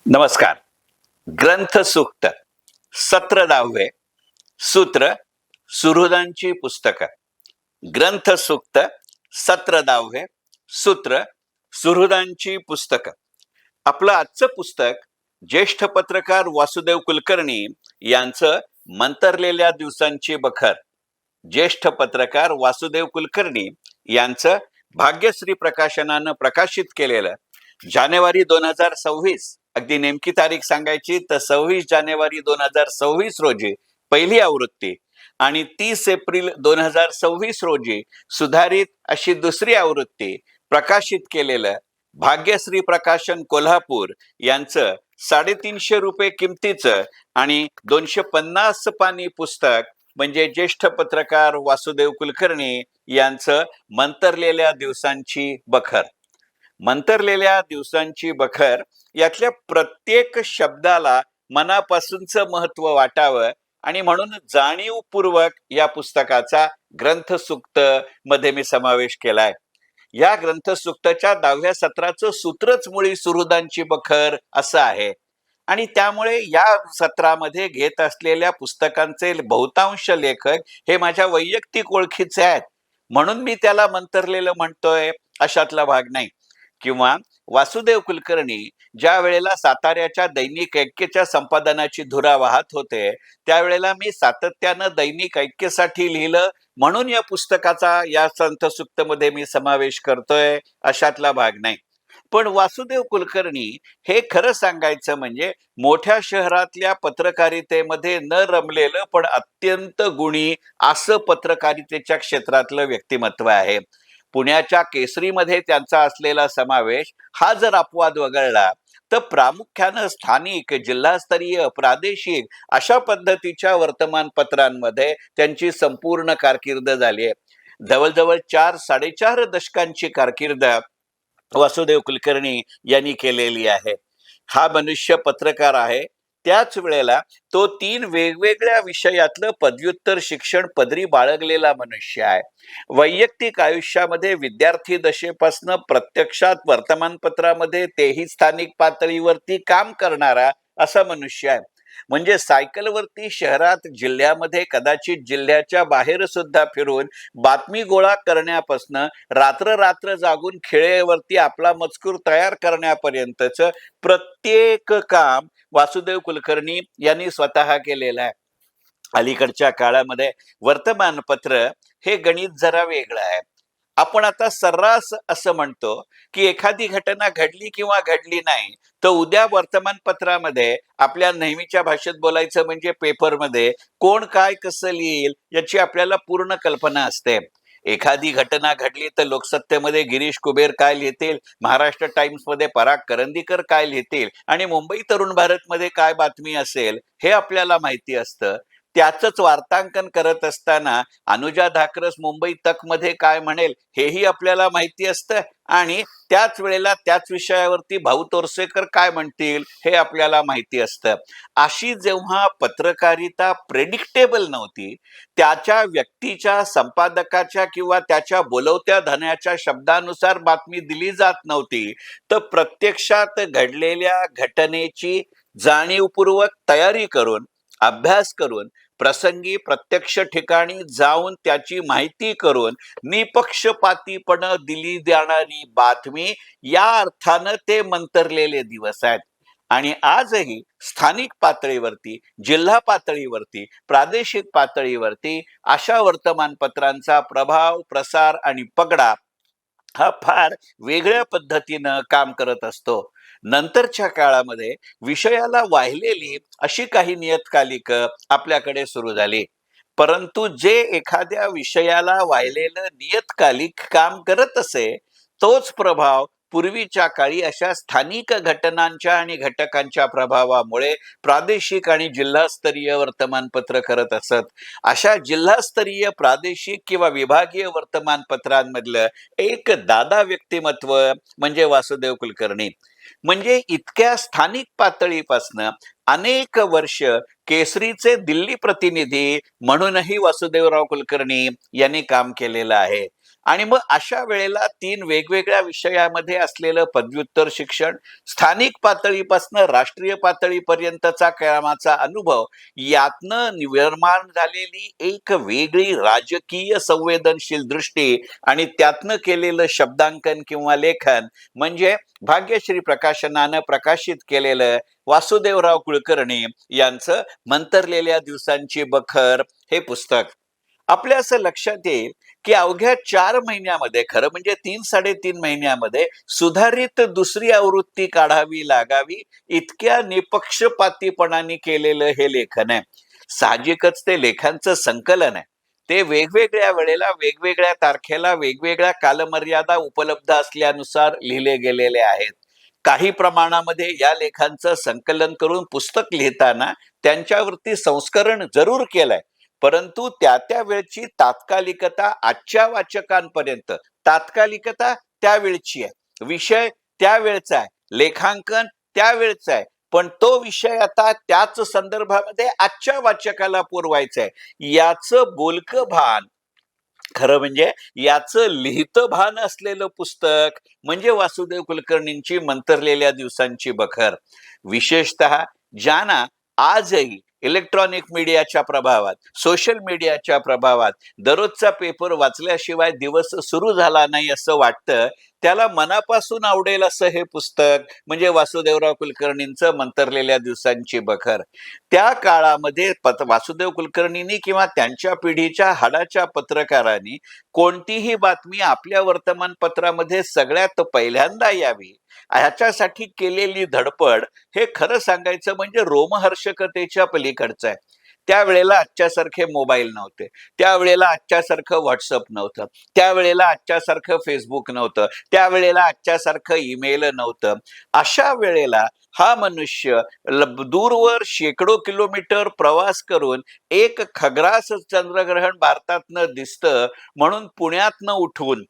नमस्कार. ग्रंथ सूक्त सत्र 10वे सूत्र सुहृदांची पुस्तकं. ग्रंथ सूक्त सत्र 10वे सूत्र सुहृदांची पुस्तकं. आपलं आजचं पुस्तक ज्येष्ठ पत्रकार वासुदेव कुलकर्णी यांचं मंतरलेल्या दिवसांची बखर. ज्येष्ठ पत्रकार वासुदेव कुलकर्णी यांचं भाग्यश्री प्रकाशनानं प्रकाशित केलेलं जानेवारी 2026, अगदी नेमकी तारीख सांगायची तर 26 जानेवारी 2026 रोजी पहिली आवृत्ती आणि 30 एप्रिल 2026 रोजी सुधारित अशी दुसरी आवृत्ती प्रकाशित केलेलं भाग्यश्री प्रकाशन कोल्हापूर यांचं 350 रुपये किमतीचं आणि 250 पानी पुस्तक म्हणजे ज्येष्ठ पत्रकार वासुदेव कुलकर्णी यांचं मंतरलेल्या दिवसांची बखर. मंतरलेल्या दिवसांची बखर यातल्या प्रत्येक शब्दाला मनापासूनचं महत्व वाटावं आणि म्हणून जाणीवपूर्वक या पुस्तकाचा ग्रंथसूक्त मध्ये मी समावेश केलाय. या ग्रंथसूक्ताच्या 10व्या सत्राचं सूत्रच मुळी सुहृदांची बखर असं आहे आणि त्यामुळे या सत्रामध्ये घेत असलेल्या पुस्तकांचे बहुतांश लेखक हे माझ्या वैयक्तिक ओळखीचे आहेत म्हणून मी त्याला मंतरलेलं म्हणतोय अशातला भाग नाही. किंवा वासुदेव कुलकर्णी ज्या वेळेला साताऱ्याच्या दैनिक ऐक्यच्या संपादनाची धुरा वाहत होते त्यावेळेला मी सातत्यानं दैनिक ऐक्यसाठी लिहिलं म्हणून या पुस्तकाचा या ग्रंथसूक्तमध्ये मी समावेश करतोय अशातला भाग नाही. पण वासुदेव कुलकर्णी हे खरं सांगायचं म्हणजे मोठ्या शहरातल्या पत्रकारितेमध्ये न रमलेलं पण अत्यंत गुणी असं पत्रकारितेच्या क्षेत्रातलं व्यक्तिमत्व आहे. पुण्याच्या केसरीमध्ये त्यांचा असलेला समावेश हा जर अपवाद वगळला तर प्रामुख्यानं स्थानिक, जिल्हास्तरीय, प्रादेशिक अशा पद्धतीच्या वर्तमानपत्रांमध्ये त्यांची संपूर्ण कारकीर्द झाली आहे. जवळजवळ 4-4.5 दशकांची कारकीर्द वासुदेव कुलकर्णी यांनी केलेली आहे. हा मनुष्य पत्रकार आहे, त्याच वेळेला तो 3 वेगवेगळ्या विषयातलं पदव्युत्तर शिक्षण पदरी बाळगलेला मनुष्य आहे. वैयक्तिक आयुष्यामध्ये विद्यार्थी दशेपासून प्रत्यक्षात वर्तमानपत्रामध्ये तेही स्थानिक पातळीवरती काम करणारा असा मनुष्य आहे. म्हणजे सायकलवरती शहरात, जिल्ह्यामध्ये, कदाचित जिल्ह्याच्या बाहेर सुद्धा फिरून बातमी गोळा करण्यापासून रात्र जागून खेळेवरती आपला मजकूर तयार करण्यापर्यंतचं प्रत्येक काम वासुदेव कुलकर्णी यांनी स्वतः केलेलं आहे. अलीकडच्या काळामध्ये वर्तमानपत्र हे गणित जरा वेगळं आहे. आपण आता सर्रास असं म्हणतो की एखादी घटना घडली किंवा घडली नाही तर उद्या वर्तमानपत्रामध्ये आपल्या नेहमीच्या भाषेत बोलायचं म्हणजे पेपरमध्ये कोण काय कसं लिहिल याची आपल्याला पूर्ण कल्पना असते. एखादी घटना घडली तर लोकसत्तेमध्ये गिरीश कुबेर काय लिहितील, महाराष्ट्र टाइम्स मध्ये पराग करंदीकर काय लिहितील आणि मुंबई तरुण भारतमध्ये काय बातमी असेल हे आपल्याला माहिती असतं. त्याचंच वार्तांकन करत असताना अनुजा धाकरस मुंबई तक मध्ये काय म्हणेल हेही आपल्याला माहिती असतं आणि त्याच वेळेला त्याच विषयावरती भाऊ तोरसेकर काय म्हणतील हे आपल्याला माहिती असतं. अशी जेव्हा पत्रकारिता प्रेडिक्टेबल नव्हती, त्याच्या व्यक्तीच्या, संपादकाच्या किंवा त्याच्या बोलवत्या धन्याच्या शब्दानुसार बातमी दिली जात नव्हती, तर प्रत्यक्षात घडलेल्या घटनेची जाणीवपूर्वक तयारी करून, अभ्यास करून, प्रसंगी प्रत्यक्ष ठिकाणी जाऊन त्याची माहिती करून निपक्षपातीपणे दिली जाणारी बातमी या अर्थानं ते मंतरलेले दिवस आहेत. आणि आजही स्थानिक पातळीवरती, जिल्हा पातळीवरती, प्रादेशिक पातळीवरती अशा वर्तमानपत्रांचा प्रभाव, प्रसार आणि पगडा हा फार वेगळ्या पद्धतीनं काम करत असतो. नंतरच्या काळामध्ये विषयाला वाहिलेली अशी काही नियतकालिक आपल्याकडे सुरू झाली. परंतु जे एखाद्या विषयाला वाहिलेलं नियतकालिक काम करत असे तोच प्रभाव पूर्वीच्या काळी अशा स्थानिक घटनांच्या आणि घटकांच्या प्रभावामुळे प्रादेशिक आणि जिल्हास्तरीय वर्तमानपत्र करत असत. अशा जिल्हास्तरीय, प्रादेशिक किंवा विभागीय वर्तमानपत्रांमधलं एक दादा व्यक्तिमत्व म्हणजे वासुदेव कुलकर्णी. म्हणजे इतक्या स्थानिक पातळीपासनं अनेक वर्ष केसरीचे दिल्ली प्रतिनिधी म्हणूनही वासुदेवराव कुलकर्णी यांनी काम केलेलं आहे. आणि मग अशा वेळेला 3 वेगवेगळ्या विषयामध्ये असलेलं पदव्युत्तर शिक्षण, स्थानिक पातळीपासून राष्ट्रीय पातळीपर्यंतचा कामाचा अनुभव, यातनं निर्माण झालेली एक वेगळी राजकीय संवेदनशील दृष्टी आणि त्यातनं केलेलं शब्दांकन किंवा लेखन म्हणजे भाग्यश्री प्रकाशनानं प्रकाशित केलेलं वासुदेवराव कुलकर्णी यांचं मंतरलेल्या दिवसांची बखर हे पुस्तक. आपल्या असं लक्षात येईल की अवघ्या 4 महिन्यामध्ये, खरं म्हणजे 3-3.5 महिन्यामध्ये सुधारित दुसरी आवृत्ती काढावी लागावी इतक्या निपक्षपातीपणाने केलेलं हे लेखन आहे. साहजिकच ते लेखांचं संकलन आहे. ते वेगवेगळ्या वेळेला, वेगवेगळ्या तारखेला, वेगवेगळ्या कालमर्यादा उपलब्ध असल्यानुसार लिहिले गेलेले आहेत. काही प्रमाणामध्ये या लेखांचं संकलन करून पुस्तक लिहिताना त्यांच्यावरती संस्करण जरूर केलंय, परंतु त्या वेळची तात्कालिकता आजच्या वाचकांपर्यंत, तात्कालिकता त्यावेळची आहे, विषय त्यावेळचा आहे, लेखांकन त्यावेळचं आहे, पण तो विषय आता त्याच संदर्भामध्ये आजच्या वाचकाला पुरवायचा आहे, याचं बोलकं भान, खरं म्हणजे याचं लिहितं भान असलेलं पुस्तक म्हणजे वासुदेव कुलकर्णींची मंतरलेल्या दिवसांची बखर. विशेषतः ज्यांना आजही इलेक्ट्रॉनिक मीडियाच्या प्रभावात, सोशल मीडियाच्या प्रभावात दररोजचा पेपर वाचल्याशिवाय दिवस सुरू झाला नाही असं वाटतं, त्याला मनापासून आवडेल असं हे पुस्तक म्हणजे वासुदेवराव कुलकर्णींचं मंतरलेल्या दिवसांची बखर. त्या काळामध्ये वासुदेव कुलकर्णींनी किंवा त्यांच्या पिढीच्या हाडाच्या पत्रकारांनी कोणतीही बातमी आपल्या वर्तमानपत्रामध्ये सगळ्यात पहिल्यांदा यावी ह्याच्यासाठी केलेली धडपड हे खरं सांगायचं म्हणजे रोमहर्षकतेच्या पलीकडचं आहे. त्यावेळेला आजच्यासारखे मोबाईल नव्हते, त्यावेळेला आजच्यासारखं व्हॉट्सअप नव्हतं, त्यावेळेला आजच्यासारखं फेसबुक नव्हतं, त्यावेळेला आजच्यासारखं ईमेल नव्हतं. अशा वेळेला हा मनुष्य दूरवर शेकडो किलोमीटर प्रवास करून एक खग्रास चंद्रग्रहण भारतातनं दिसतं म्हणून पुण्यातनं उठून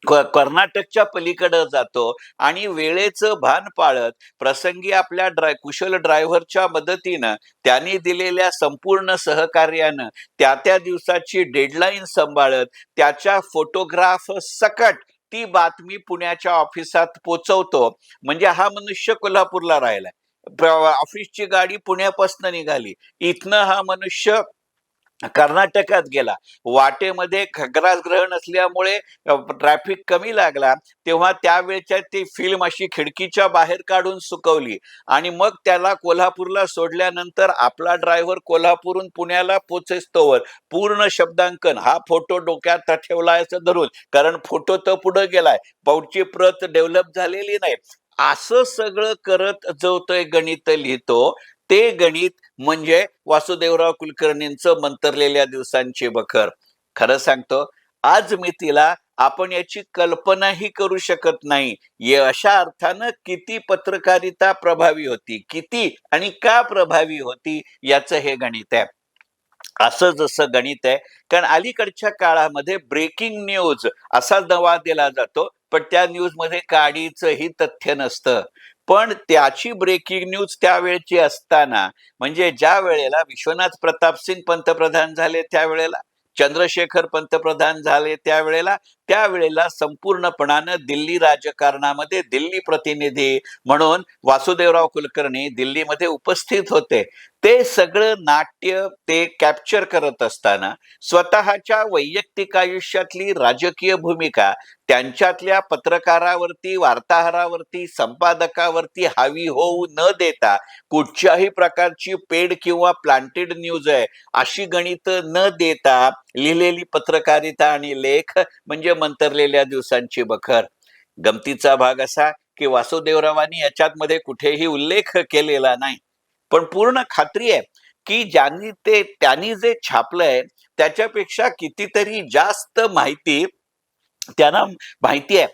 कर्नाटकच्या पलीकडे जातो आणि वेळेचं भान पाळत प्रसंगी आपल्या कुशल ड्रायव्हरच्या मदतीनं, त्यांनी दिलेल्या संपूर्ण सहकार्यानं त्या दिवसाची डेडलाईन सांभाळत त्याच्या फोटोग्राफ सकट ती बातमी पुण्याच्या ऑफिसात पोचवतो. म्हणजे हा मनुष्य कोल्हापूरला राहिलाय, ऑफिसची गाडी पुण्यापासून निघाली, इथनं हा मनुष्य कर्नाटकात गेला, वाटेमध्ये खग्रास ग्रहण असल्यामुळे ट्रॅफिक कमी लागला, तेव्हा त्यावेळेच्या ती फिल्म अशी खिडकीच्या बाहेर काढून सुकवली आणि मग त्याला कोल्हापूरला सोडल्यानंतर आपला ड्रायव्हर कोल्हापूरहून पुण्याला पोचेस्तोवर पूर्ण शब्दांकन, हा फोटो डोक्यात ठेवलाय असं धरून, कारण फोटो तर पुढे गेलाय, पावची प्रत डेव्हलप झालेली नाही, असं सगळं करत जो तो गणित लिहितो, ते गणित म्हणजे वासुदेवराव कुलकर्णींचं मंतरलेल्या दिवसांची बखर. खरं सांगतो, आज मी तिला आपण याची कल्पनाही करू शकत नाही अशा अर्थानं किती पत्रकारिता प्रभावी होती, किती आणि का प्रभावी होती याचं हे गणित आहे. असं जसं गणित आहे, कारण अलीकडच्या काळामध्ये ब्रेकिंग न्यूज असा दवा दिला जातो, पण त्या न्यूज मध्ये काडीचंही तथ्य नसतं. पण त्याची ब्रेकिंग न्यूज त्यावेळची असताना, म्हणजे ज्या वेळेला विश्वनाथ प्रताप सिंग पंतप्रधान झाले, त्यावेळेला चंद्रशेखर पंतप्रधान झाले, त्यावेळेला संपूर्णपणानं दिल्ली राजकारणामध्ये दिल्ली प्रतिनिधी म्हणून वासुदेवराव कुलकर्णी दिल्लीमध्ये उपस्थित होते. ते सगळं नाट्य ते कॅप्चर करत असताना स्वतःच्या वैयक्तिक आयुष्यातली राजकीय भूमिका त्यांच्यातल्या पत्रकारावरती, वार्ताहरावरती, संपादकावरती हावी होऊ न देता, कुठच्याही प्रकारची पेड किंवा प्लांटेड न्यूज आहे अशी गणित न देता लिहिलेली पत्रकारिता आणि लेख म्हणजे मंतरलेल्या दिवसांची बखर. गमतीचा भाग असा की वासुदेवरावांनी याच्यात मध्ये कुठेही उल्लेख केलेला नाही, पण पूर्ण खात्री आहे की त्यांनी जे छापलंय त्याच्यापेक्षा कितीतरी जास्त माहिती त्यांना माहिती आहे.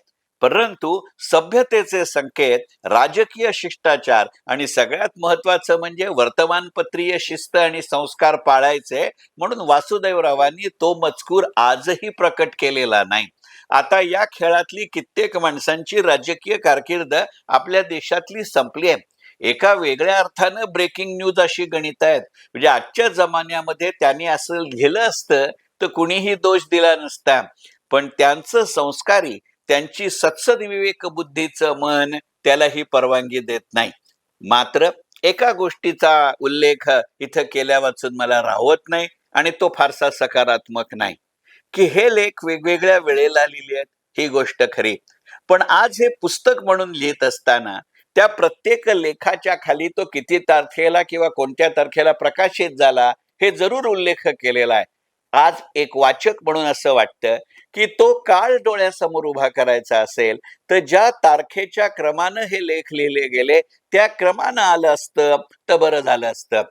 परंतु सभ्यतेचे संकेत, राजकीय शिष्टाचार आणि सगळ्यात महत्वाचं म्हणजे वर्तमानपत्रीय शिस्त आणि संस्कार पाळायचे म्हणून वासुदेवरावांनी तो मजकूर आजही प्रकट केलेला नाही. आता या खेळातली कित्येक माणसांची राजकीय कारकीर्द आपल्या देशातली संपली आहे. एका वेगळ्या अर्थानं ब्रेकिंग न्यूज अशी गणित आहेत, म्हणजे आजच्या जमान्यामध्ये त्यांनी असं लिहिलं असतं तर कुणीही दोष दिला नसता. पण त्यांचं संस्कारी, त्यांची सत्सद विवेक बुद्धीचं मन त्याला ही परवानगी देत नाही. मात्र एका गोष्टीचा उल्लेख इथं केल्या वाचून मला राहत नाही आणि तो फारसा सकारात्मक नाही, की हे लेख वेगवेगळ्या वेळेला लिहिले आहेत, ही गोष्ट खरी. पण आज हे पुस्तक म्हणून लिहित असताना त्या प्रत्येक लेखाच्या खाली तो किती तारखेला किंवा कोणत्या तारखेला प्रकाशित झाला हे जरूर उल्लेख केलेला आहे. आज एक वाचक म्हणून असं वाटतं, की तो काळ डोळ्यासमोर उभा करायचा असेल तर ज्या तारखेच्या क्रमानं हे लेख लिहिले गेले त्या क्रमानं आलं असतं तर बरं झालं असतं.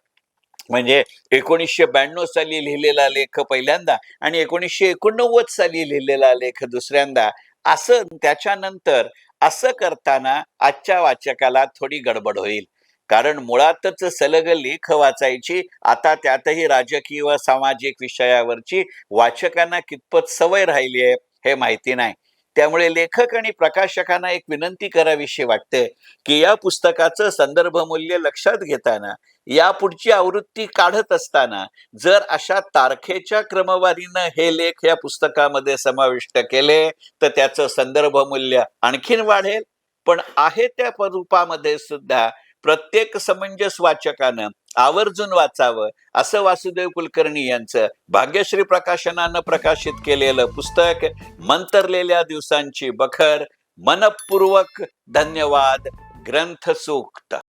म्हणजे 1992 साली लिहिलेला लेख पहिल्यांदा आणि 1989 साली लिहिलेला लेख दुसऱ्यांदा, असं त्याच्यानंतर असं करताना आजच्या वाचकाला थोडी गडबड होईल. कारण मुळातच सलग लेख वाचायची, आता त्यातही राजकीय व सामाजिक विषयावरची वाचकांना कितपत सवय राहिली आहे हे माहिती नाही. त्यामुळे लेखक आणि प्रकाशकांना एक विनंती करावीशी वाटते, की या पुस्तकाचं संदर्भ मूल्य लक्षात घेताना यापुढची आवृत्ती काढत असताना जर अशा तारखेच्या क्रमवारीनं हे लेख या पुस्तकामध्ये समाविष्ट केले तर त्याचं संदर्भ मूल्य आणखीन वाढेल. पण आहे त्या रूपामध्ये सुद्धा प्रत्येक समंजस वाचकानं आवर्जून वाचावं असं वासुदेव कुलकर्णी यांचं भाग्यश्री प्रकाशनानं प्रकाशित केलेलं पुस्तक मंतरलेल्या दिवसांची बखर. मनपूर्वक धन्यवाद. ग्रंथसूक्त.